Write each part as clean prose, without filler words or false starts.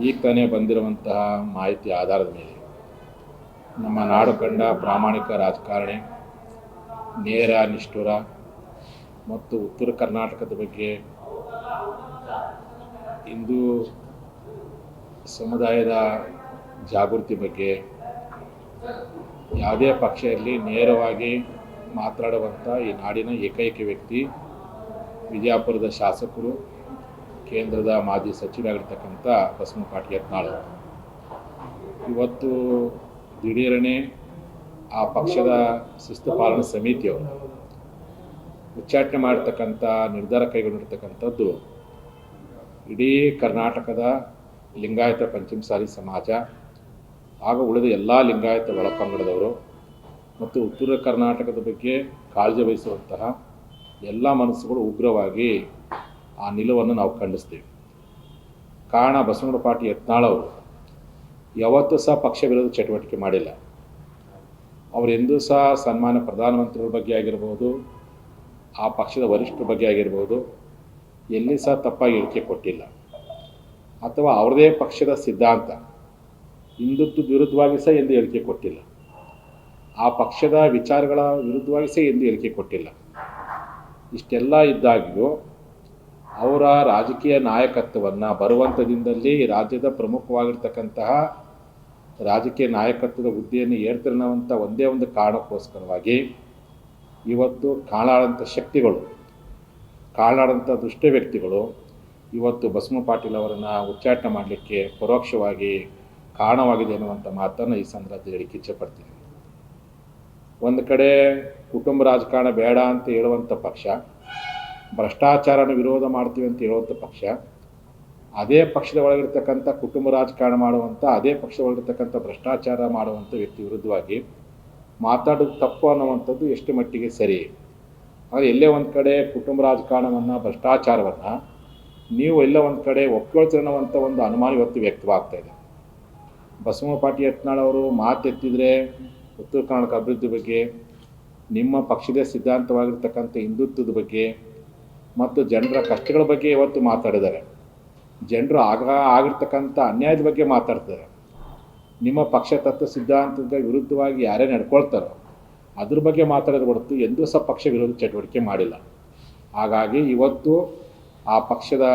ಈಗ ತಾನೇ ಬಂದಿರುವಂತಹ ಮಾಹಿತಿ ಆಧಾರದ ಮೇಲೆ ನಮ್ಮ ನಾಡು ಕಂಡ ಪ್ರಾಮಾಣಿಕ ರಾಜಕಾರಣಿ, ನೇರ ನಿಷ್ಠುರ ಮತ್ತು ಉತ್ತರ ಕರ್ನಾಟಕದ ಬಗ್ಗೆ ಹಿಂದೂ ಸಮುದಾಯದ ಜಾಗೃತಿ ಬಗ್ಗೆ ಯಾವುದೇ ಪಕ್ಷ ಇರಲಿ ನೇರವಾಗಿ ಮಾತನಾಡುವಂಥ ಈ ನಾಡಿನ ಏಕೈಕ ವ್ಯಕ್ತಿ ವಿಜಯಪುರದ ಶಾಸಕರು, ಕೇಂದ್ರದ ಮಾಜಿ ಸಚಿವರಾಗಿರ್ತಕ್ಕಂಥ ಬಸವನ ಪಾಟೀಲ್ ಯತ್ನಾಳ್. ಇವತ್ತು ದಿಢೀರನೆ ಆ ಪಕ್ಷದ ಶಿಸ್ತು ಪಾಲನಾ ಸಮಿತಿಯವರು ಉಚ್ಚಾಟನೆ ಮಾಡಿರ್ತಕ್ಕಂಥ ನಿರ್ಧಾರ ಕೈಗೊಂಡಿರ್ತಕ್ಕಂಥದ್ದು ಇಡೀ ಕರ್ನಾಟಕದ ಲಿಂಗಾಯತ ಪಂಚಮಸಾಲಿ ಸಮಾಜ ಹಾಗೂ ಉಳಿದ ಎಲ್ಲ ಲಿಂಗಾಯತ ಒಳಪಂಗಡದವರು ಮತ್ತು ಉತ್ತರ ಕರ್ನಾಟಕದ ಬಗ್ಗೆ ಕಾಳಜಿ ವಹಿಸುವಂತಹ ಎಲ್ಲ ಮನಸ್ಸುಗಳು ಉಗ್ರವಾಗಿ ಆ ನಿಲುವನ್ನು ನಾವು ಖಂಡಿಸ್ತೀವಿ. ಕಾರಣ, ಬಸವನ ಪಾಟೀಲ್ ಯತ್ನಾಳ್ ಅವರು ಯಾವತ್ತೂ ಸಹ ಪಕ್ಷ ವಿರೋಧ ಚಟುವಟಿಕೆ ಮಾಡಿಲ್ಲ. ಅವರೆಂದೂ ಸಹ ಸನ್ಮಾನ್ಯ ಪ್ರಧಾನಮಂತ್ರಿಗಳ ಬಗ್ಗೆ ಆಗಿರ್ಬೋದು, ಆ ಪಕ್ಷದ ವರಿಷ್ಠರ ಬಗ್ಗೆ ಆಗಿರ್ಬೋದು, ಎಲ್ಲಿ ಸಹ ತಪ್ಪಾಗಿ ಹೇಳಿಕೆ ಕೊಟ್ಟಿಲ್ಲ. ಅಥವಾ ಅವರದೇ ಪಕ್ಷದ ಸಿದ್ಧಾಂತ ಹಿಂದುತ್ವದ ವಿರುದ್ಧವಾಗಿ ಸಹ ಎಂದು ಹೇಳಿಕೆ ಕೊಟ್ಟಿಲ್ಲ. ಆ ಪಕ್ಷದ ವಿಚಾರಗಳ ವಿರುದ್ಧವಾಗಿ ಸಹ ಎಂದು ಹೇಳಿಕೆ ಕೊಟ್ಟಿಲ್ಲ. ಇಷ್ಟೆಲ್ಲ ಇದ್ದಾಗ್ಯೂ ಅವರ ರಾಜಕೀಯ ನಾಯಕತ್ವವನ್ನು ಬರುವಂಥ ದಿನದಲ್ಲಿ ರಾಜ್ಯದ ಪ್ರಮುಖವಾಗಿರ್ತಕ್ಕಂತಹ ರಾಜಕೀಯ ನಾಯಕತ್ವದ ಹುದ್ದೆಯನ್ನು ಏರ್ತಿರೋವಂಥ ಒಂದೇ ಒಂದು ಕಾರಣಕ್ಕೋಸ್ಕರವಾಗಿ ಇವತ್ತು ಕಾಳಾಡಂಥ ಶಕ್ತಿಗಳು, ಕಾಳಾಡಂಥ ದುಷ್ಟ ವ್ಯಕ್ತಿಗಳು ಇವತ್ತು ಬಸವನ ಪಾಟೀಲ್ ಅವರನ್ನು ಉಚ್ಚಾಟನೆ ಮಾಡಲಿಕ್ಕೆ ಪರೋಕ್ಷವಾಗಿ ಕಾರಣವಾಗಿದೆ ಅನ್ನುವಂಥ ಮಾತನ್ನು ಈ ಸಂದರ್ಭದಲ್ಲಿ ಹೇಳಿಕ್ಕೆ ಇಚ್ಛೆಪಡ್ತೀನಿ. ಒಂದು ಕಡೆ ಕುಟುಂಬ ರಾಜಕಾರಣ ಬೇಡ ಅಂತ ಹೇಳುವಂಥ ಪಕ್ಷ, ಭ್ರಷ್ಟಾಚಾರನ ವಿರೋಧ ಮಾಡ್ತೀವಿ ಅಂತ ಹೇಳುವಂಥ ಪಕ್ಷ, ಅದೇ ಪಕ್ಷದ ಒಳಗಿರ್ತಕ್ಕಂಥ ಕುಟುಂಬ ರಾಜಕಾರಣ ಮಾಡುವಂಥ, ಅದೇ ಪಕ್ಷದ ಒಳಗಿರ್ತಕ್ಕಂಥ ಭ್ರಷ್ಟಾಚಾರ ಮಾಡುವಂಥ ವ್ಯಕ್ತಿ ವಿರುದ್ಧವಾಗಿ ಮಾತಾಡೋದು ತಪ್ಪು ಅನ್ನುವಂಥದ್ದು ಎಷ್ಟು ಮಟ್ಟಿಗೆ ಸರಿ? ಆದರೆ ಎಲ್ಲೇ ಒಂದು ಕಡೆ ಕುಟುಂಬ ರಾಜಕಾರಣವನ್ನು, ಭ್ರಷ್ಟಾಚಾರವನ್ನು ನೀವು ಎಲ್ಲ ಒಂದು ಕಡೆ ಒಪ್ಕೊಳ್ತೀರ ಅನ್ನುವಂಥ ಒಂದು ಅನುಮಾನ ಇವತ್ತು ವ್ಯಕ್ತವಾಗ್ತಾ ಇದೆ. ಬಸವನ ಪಾಟೀಲ್ ಯತ್ನಾಳ್ ಅವರು ಮಾತೆತ್ತಿದ್ರೆ ಉತ್ತರ ಕರ್ನಾಟಕ ಅಭಿವೃದ್ಧಿ ಬಗ್ಗೆ, ನಿಮ್ಮ ಪಕ್ಷದ ಸಿದ್ಧಾಂತವಾಗಿರ್ತಕ್ಕಂಥ ಹಿಂದುತ್ವದ ಬಗ್ಗೆ ಮತ್ತು ಜನರ ಕಷ್ಟಗಳ ಬಗ್ಗೆ ಇವತ್ತು ಮಾತಾಡಿದ್ದಾರೆ. ಜನರು ಆಗಿರ್ತಕ್ಕಂಥ ಅನ್ಯಾಯದ ಬಗ್ಗೆ ಮಾತಾಡ್ತಾರೆ. ನಿಮ್ಮ ಪಕ್ಷ ತತ್ವ ಸಿದ್ಧಾಂತದ ವಿರುದ್ಧವಾಗಿ ಯಾರೇ ನಡ್ಕೊಳ್ತಾರೋ ಅದ್ರ ಬಗ್ಗೆ ಮಾತಾಡೋದು ಹೊರತು ಎಂದೂ ಸಹ ಪಕ್ಷ ವಿರೋಧ ಚಟುವಟಿಕೆ ಮಾಡಿಲ್ಲ. ಹಾಗಾಗಿ ಇವತ್ತು ಆ ಪಕ್ಷದ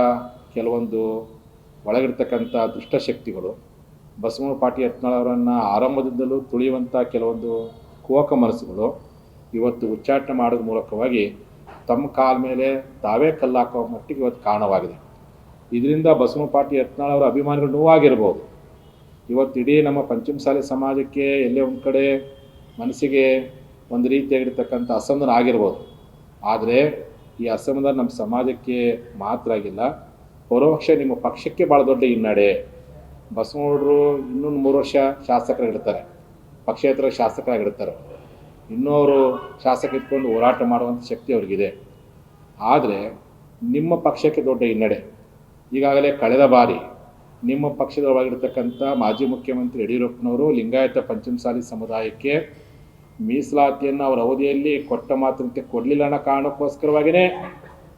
ಕೆಲವೊಂದು ಒಳಗಿರ್ತಕ್ಕಂಥ ದುಷ್ಟಶಕ್ತಿಗಳು ಬಸವನ ಪಾಟೀಲ್ ಯತ್ನಾಳ್ ಅವರನ್ನು ಆರಂಭದಿಂದಲೂ ತುಳಿಯುವಂಥ ಕೆಲವೊಂದು ಕುಹಕ ಮನಸ್ಸುಗಳು ಇವತ್ತು ಉಚ್ಚಾಟನೆ ಮಾಡೋದ್ರ ಮೂಲಕವಾಗಿ ತಮ್ಮ ಕಾಲ ಮೇಲೆ ತಾವೇ ಕಲ್ಲಾಕುವ ಮಟ್ಟಿಗೆ ಇವತ್ತು ಕಾರಣವಾಗಿದೆ. ಇದರಿಂದ ಬಸವನ ಪಾಟೀಲ್ ಯತ್ನಾಳ್ ಅವರ ಅಭಿಮಾನಿಗಳು ನೋವಾಗಿರ್ಬೋದು. ಇವತ್ತು ಇಡೀ ನಮ್ಮ ಪಂಚಮಸಾಲಿ ಸಮಾಜಕ್ಕೆ ಎಲ್ಲೇ ಒಂದು ಕಡೆ ಮನಸ್ಸಿಗೆ ಒಂದು ರೀತಿಯಾಗಿರ್ತಕ್ಕಂಥ ಅಸಮಾಧಾನ ಆಗಿರ್ಬೋದು. ಆದರೆ ಈ ಅಸಮಾಧಾನ ನಮ್ಮ ಸಮಾಜಕ್ಕೆ ಮಾತ್ರ ಆಗಿಲ್ಲ, ಪರೋಕ್ಷ ನಿಮ್ಮ ಪಕ್ಷಕ್ಕೆ ಭಾಳ ದೊಡ್ಡ ಹಿನ್ನಡೆ. ಬಸವನಗೌಡರು ಇನ್ನೊಂದು 3 ವರ್ಷ ಶಾಸಕರಾಗಿರ್ತಾರೆ, ಪಕ್ಷೇತರ ಶಾಸಕರಾಗಿರ್ತಾರೆ. ಇನ್ನೂ ಅವರು ಶಾಸಕ ಇಟ್ಕೊಂಡು ಹೋರಾಟ ಮಾಡುವಂಥ ಶಕ್ತಿ ಅವ್ರಿಗಿದೆ. ಆದರೆ ನಿಮ್ಮ ಪಕ್ಷಕ್ಕೆ ದೊಡ್ಡ ಹಿನ್ನಡೆ. ಈಗಾಗಲೇ ಕಳೆದ ಬಾರಿ ನಿಮ್ಮ ಪಕ್ಷದೊಳಗಿರ್ತಕ್ಕಂಥ ಮಾಜಿ ಮುಖ್ಯಮಂತ್ರಿ ಯಡಿಯೂರಪ್ಪನವರು ಲಿಂಗಾಯತ ಪಂಚಮಸಾಲಿ ಸಮುದಾಯಕ್ಕೆ ಮೀಸಲಾತಿಯನ್ನು ಅವರ ಅವಧಿಯಲ್ಲಿ ಕೊಟ್ಟ ಮಾತಂತೆ ಕೊಡಲಿಲ್ಲ ಅನ್ನೋ ಕಾರಣಕ್ಕೋಸ್ಕರವಾಗಿಯೇ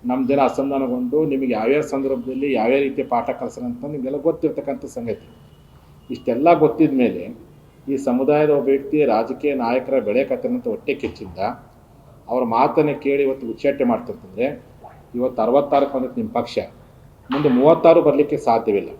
ನಮ್ಮ ಜನ ಅಸಮಾಧಾನಗೊಂಡು ನಿಮಗೆ ಯಾವ್ಯಾವ ಸಂದರ್ಭದಲ್ಲಿ ಯಾವ್ಯಾವ ರೀತಿಯ ಪಾಠ ಕಲಿಸೋಣ ನಿಮಗೆಲ್ಲ ಗೊತ್ತಿರ್ತಕ್ಕಂಥ ಸಂಗತಿ. ಇಷ್ಟೆಲ್ಲ ಗೊತ್ತಿದ ಮೇಲೆ ಈ ಸಮುದಾಯದ ಒಬ್ಬ ವ್ಯಕ್ತಿ ರಾಜಕೀಯ ನಾಯಕರ ಬೆಳೆ ಕತ್ತನಂತ ಹೊಟ್ಟೆ ಕಿಚ್ಚಿಂದ ಅವರ ಮಾತನ್ನು ಕೇಳಿ ಇವತ್ತು ಉಚ್ಚಾಟನೆ ಮಾಡ್ತಿರ್ತಂದರೆ ಇವತ್ತು 66 ಬಂದಿತ್ತು ನಿಮ್ಮ ಪಕ್ಷ, ಮುಂದೆ 36 ಬರಲಿಕ್ಕೆ ಸಾಧ್ಯವಿಲ್ಲ.